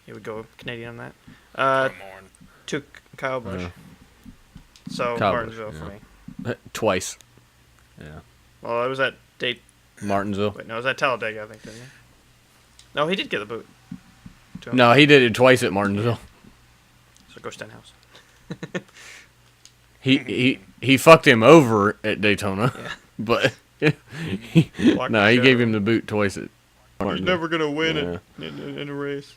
He would go Canadian on that. Come on. To Kyle Busch. So Kyle Martinsville Busch, for yeah. me. Twice. Yeah. Well, it was at Martinsville. Wait, no, it was at Talladega, I think, didn't he? No, he did get the boot. To him. No, he did it twice at Martinsville. So go Stenhouse. He fucked him over at Daytona, Yeah. but No, he gave him the boot twice. He's never gonna win in a race.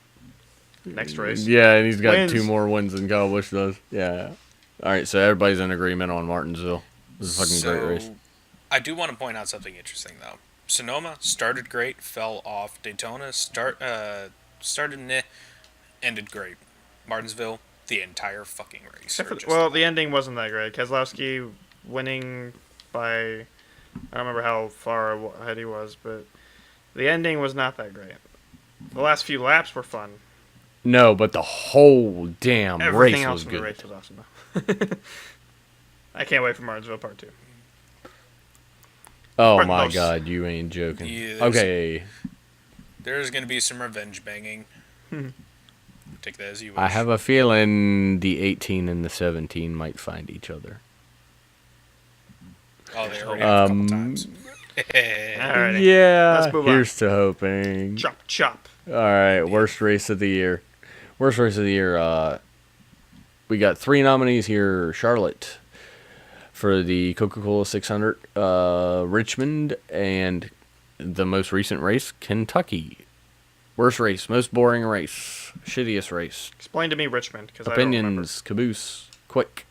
Next race. Yeah, and he's got Wins. 2 more wins than Kyle Busch does. Yeah. All right, so everybody's in agreement on Martinsville. This is a fucking great race. I do want to point out something interesting though. Sonoma started great, fell off. Daytona started meh, ended great. Martinsville, the entire fucking race. Well, the ending wasn't that great. Keselowski winning by, I don't remember how far ahead he was, but the ending was not that great. The last few laps were fun. No, but the whole damn Everything race else was in good. the race was awesome, though. I can't wait for Martinsville Part 2. Oh Pardon my those. god, you ain't joking. Yeah, Okay, There's going to be some revenge banging. Take that as you wish. I have a feeling the 18 and the 17 might find each other. Oh, they already have a couple times. Alrighty. Yeah, Let's move on. here's to hoping. Chop, chop. All right, worst race of the year. Worst race of the year. We got 3 nominees here. Charlotte for the Coca-Cola 600, Richmond, and the most recent race, Kentucky. Worst race, most boring race, shittiest race. Explain to me Richmond, because I don't remember. Opinions, caboose, quick.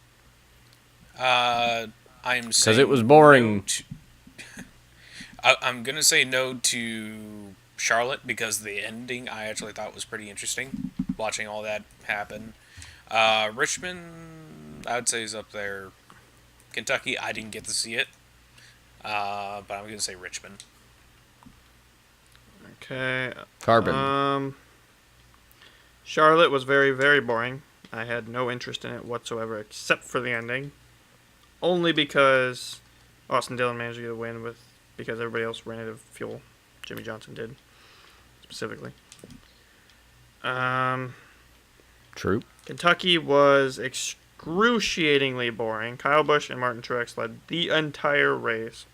I'm saying Because it was boring. no to- I'm gonna say no to Charlotte because the ending I actually thought was pretty interesting. Watching all that happen. Richmond, I would say is up there. Kentucky, I didn't get to see it, but I'm gonna say Richmond. Okay. Carbon. Charlotte was very, very boring. I had no interest in it whatsoever, except for the ending. Only because Austin Dillon managed to get a win because everybody else ran out of fuel. Jimmy Johnson did, specifically. True. Kentucky was excruciatingly boring. Kyle Busch and Martin Truex led the entire race.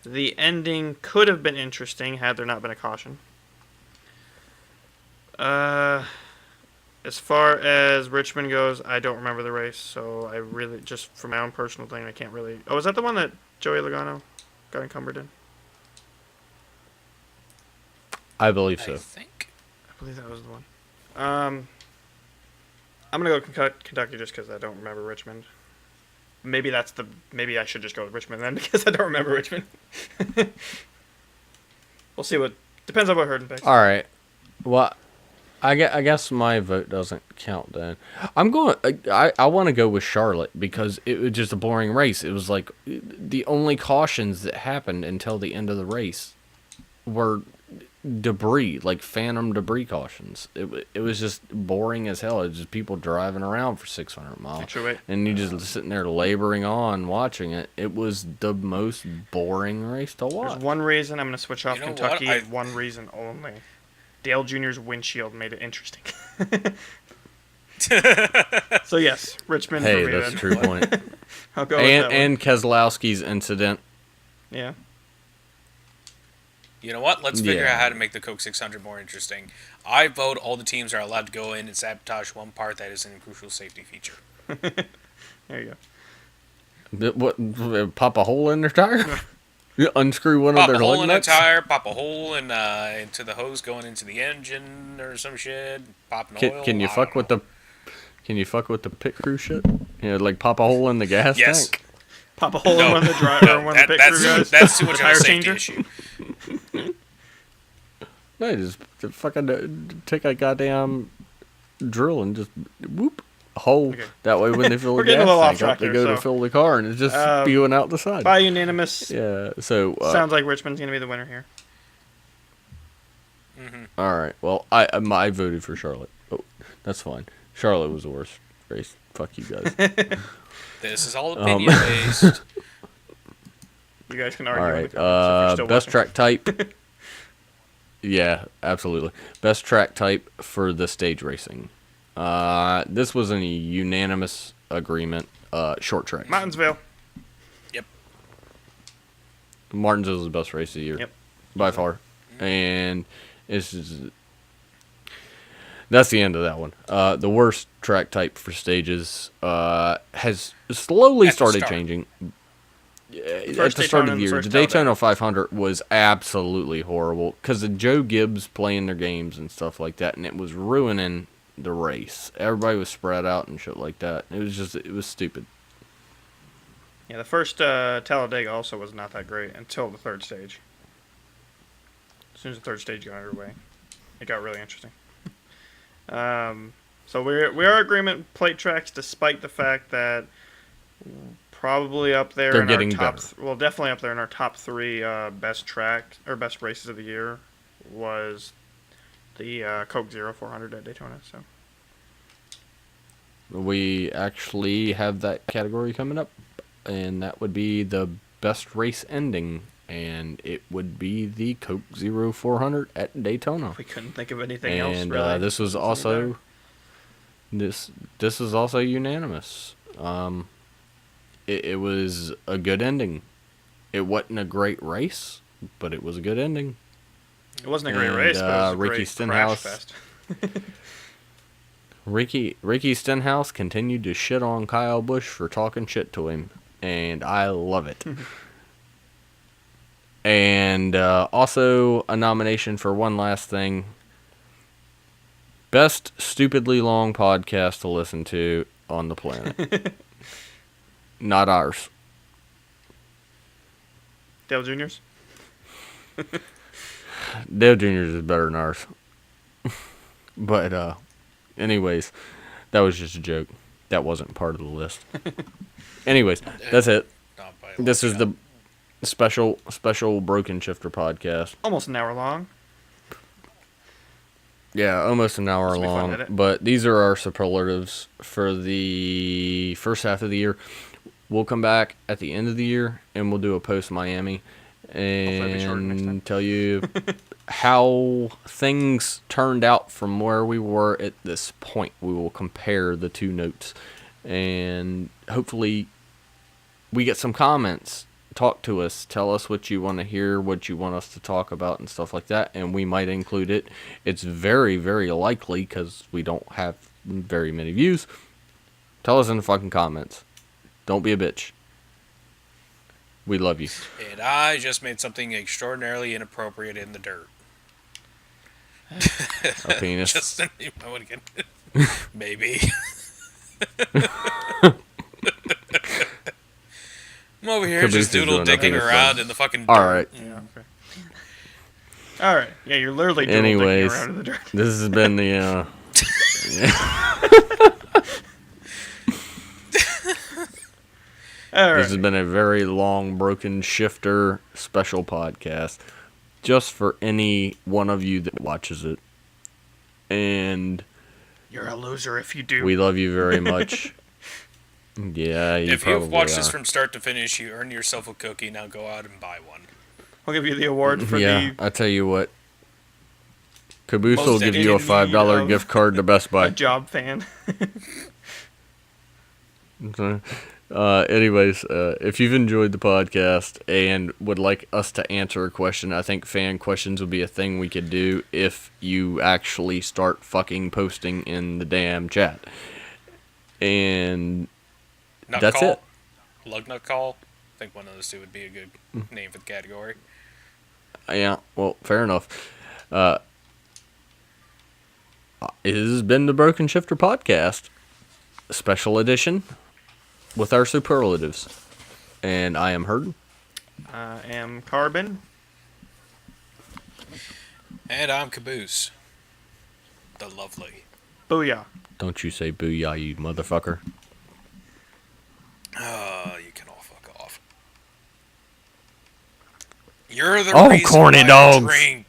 The ending could have been interesting had there not been a caution. As far as Richmond goes, I don't remember the race, so I really, just for my own personal thing, I can't really... Oh, is that the one that Joey Logano got encumbered in? I believe so. I think. I believe that was the one. I'm gonna go Kentucky just because I don't remember Richmond. Maybe I should just go with Richmond then because I don't remember Richmond. We'll see what depends on what Herden picks. All right. Well, I guess my vote doesn't count then. I'm going. I want to go with Charlotte because it was just a boring race. It was like the only cautions that happened until the end of the race were debris, like phantom debris cautions. It was just boring as hell. It was just people driving around for 600 miles, Actually, wait. and you just sitting there laboring on watching it. It was the most boring race to watch. There's one reason I'm gonna switch off You know Kentucky. what? One reason only. Dale Jr.'s windshield made it interesting. So yes, Richmond Hey, for me that's then. a true point. I'll go with that one. and Keselowski's incident. Yeah. You know what? Let's figure Yeah. out how to make the Coke 600 more interesting. I vote all the teams are allowed to go in and sabotage one part that is a crucial safety feature. There you What? Pop a hole in their tire? Unscrew one Pop of a their hole lug in a nuts? tire, pop a hole into the hose going into the engine or some shit. Pop an oil. Can you I fuck don't with know. Can you fuck with the pit crew shit? You know, like pop a hole in the gas Yes. tank? Pop a hole in No. one of the driver, No, one of the pit crew guys. that's too much The of a tire safety changer. issue. No, just fucking take a goddamn drill and just whoop a hole. Okay. That way, when they fill We're the getting a gas little off tank up, track they here, go so- to fill the car and it's just spewing out the side. By unanimous, Yeah. So sounds like Richmond's gonna be the winner here. all right. Well, I voted for Charlotte. Oh, that's fine. Charlotte was the worst race. Fuck you guys. This is all opinion based. You guys can All argue. in right. the comments if you're still Best watching. track type. Yeah, absolutely. Best track type for the stage racing. This was a unanimous agreement. Short track. Martinsville. Yep. Martinsville is the best race of the year. Yep. By far. And it's just, that's the end of that one. The worst track type for stages has slowly At the started start. changing. at the start of the year, the Daytona 500 was absolutely horrible because of Joe Gibbs playing their games and stuff like that, and it was ruining the race. Everybody was spread out and shit like that. It was stupid. Yeah, the first Talladega also was not that great until the third stage. As soon as the third stage got underway, it got really interesting. So we are agreement plate tracks, despite the fact that probably up there They're in getting our top, better. well, definitely up there in our top three best track or best races of the year was the Coke Zero 400 at Daytona. So We actually have that category coming up, and that would be the best race ending, and it would be the Coke Zero 400 at Daytona. we couldn't think of anything else. And Really. this was also this is also unanimous. It was a good ending. It wasn't a great race, but it was a good ending. It wasn't a great race, but it was a Ricky great Stenhouse. crash fest. Ricky Stenhouse continued to shit on Kyle Busch for talking shit to him, and I love it. And also a nomination for one last thing. Best stupidly long podcast to listen to on the planet. Not ours. Dale Jr.'s? Dale Jr.'s is better than ours. But, anyways, that was just a joke. That wasn't part of the list. Anyways, that's it. Not by a This long is shot. the special Broken Shifter podcast. Almost an hour long. Yeah, almost an hour This will be fun, long. isn't it? But these are our superlatives for the first half of the year. We'll come back at the end of the year and we'll do a post Miami it'll be shorter next time. and tell you how things turned out from where we were at this point. We will compare the two notes and hopefully we get some comments. Talk to us. Tell us what you want to hear, what you want us to talk about, and stuff like that, and we might include it. It's very, very likely because we don't have very many views. Tell us in the fucking comments. Don't be a bitch. We love you. And I just made something extraordinarily inappropriate in the dirt. A penis. Just you know, again. Maybe. I'm over here Caboose just is doodle doing dicking nothing around fun. in the fucking dirt. All right. Yeah, okay. All right. Yeah, you're literally doodle dicking Anyways, around in the dirt. this has been the. All right. This has been a very long Broken Shifter special podcast, just for any one of you that watches it, and You're a loser if you do. we love you very much. Yeah, you If probably you've watched are. this from start to finish, you earn yourself a cookie. Now go out and buy one. I'll give you the award for Yeah, I tell you what. Caboose Most will give you a in need $5 of gift card to Best the Buy. job fan. Anyways, if you've enjoyed the podcast and would like us to answer a question, I think fan questions would be a thing we could do if you actually start fucking posting in the damn chat. And Nut That's call? it. Lug nut call? I think one of those two would be a good name for the category. yeah, well, fair enough. It has been the Broken Shifter podcast, special edition with our superlatives. And I am Herden. I am Carbon. And I'm Caboose. The lovely. Booyah. Don't you say booyah, you motherfucker. You can all fuck off. You're the Oh, reason corny why I dogs. drink.